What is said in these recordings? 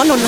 مهرجان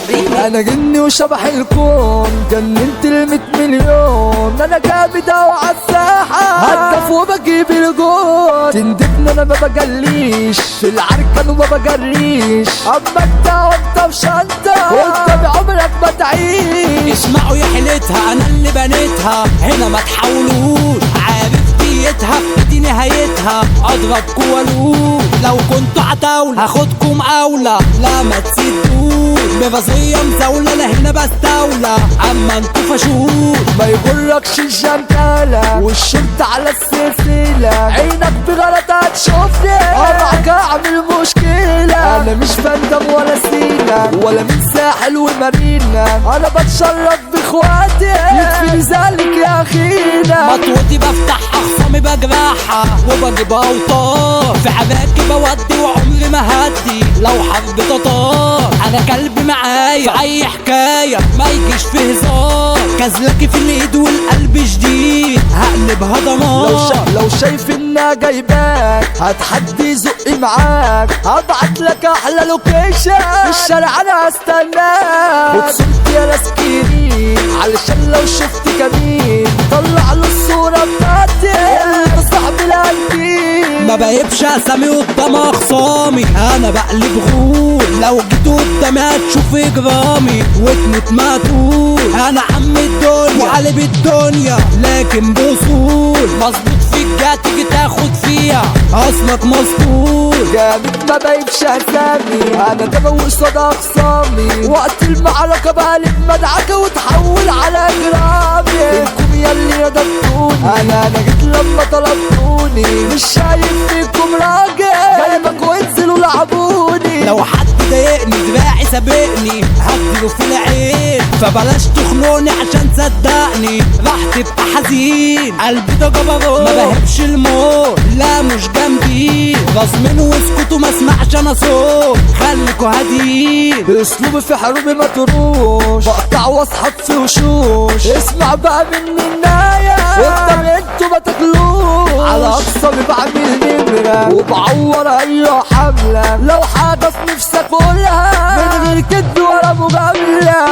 الهرم انا جني وشبح الكون، جننت ال100 مليون. انا جامد اوي عالساحة، هدف وبجيب الجون. تندبني انا ما بجليش، في العركة انا ما بجريش. اما انت في شنطة وانت بعمرك ما تعيش. اسمعوا يا حيلتها انا اللي بنيتها، هنا ما تحاولوش. عارف ديتها دي نهايتها، اضربكوا والوش. لو كنتوا عتاولة هاخدكم اولى، لا ما تسيبوش. ببازية مزاولة انا هنا بستولى، اما انتوا فشوش. ما يغركش الجنتالة والشرطة على السلسلة، عينك بغلط هتشوفني ارعك اعمل مشكلة. انا مش فندم ولا سينا ولا من ساحل ومارينا، انا بتشرف باخواتي يكفيني ذلك يا اخينا. مطوتي بفتح اخصامي بجراحة وبجيب اوطار، في عراكي بودي وعمري ما هدي لو حرب تطار. انا كلبي معايا في اي حكاية ما يجيش في هزار، كزلكي في الايد والقلب شديد هقلبها دمار. لو شايف انها جايباك هتحدي زقي معاك، هبعت لك احلى لوكيشن في الشارع انا هستناك. وتصلت يا ناس كريم علشان لو شفت كمين طلع له الصورة بتاعتي انت صاحبي الانتيم. ما بقيبش اسامي قدام اخصامي، انا بقلب غول. لو جيت قدامي هتشوف اجرامي وتموت مقتول. انا عم الدنيا وقلب الدنيا لكن بوصول، مظبوط فيك جا تيجي تاخد فيها اصلك مسطول. جامد ما بقيبش اسامي، انا دموي قصاد اخصامي. وقت المعركة بقلب مدعكة وتحول على جرامي. انتم ياللي ندبتوني، انا جيت لما طلبتوني. مش شايف فيكم راجل جايبك وانزلوا لعبوني. لو حد ضايقني دراعي سابقني هديله في العين، فبلاش تخنقني عشان صدقني راح تبقى حزين. قلبي ده جبروت ما بهبش الموت، لا مش جنبي غصمين واسكتوا ما اسمعش انا صوت، خليكوا هاديين. اسلوبي في حروبي ما تروش، بقطع واصحى في وشوش. اسمع بقى مني الناية قدام انتوا ما تاكلوش. على اقصى بعمل نمرة وبعور اي حملة، لو حاجة في نفسك قولها من غير كدب ولا مجاملة.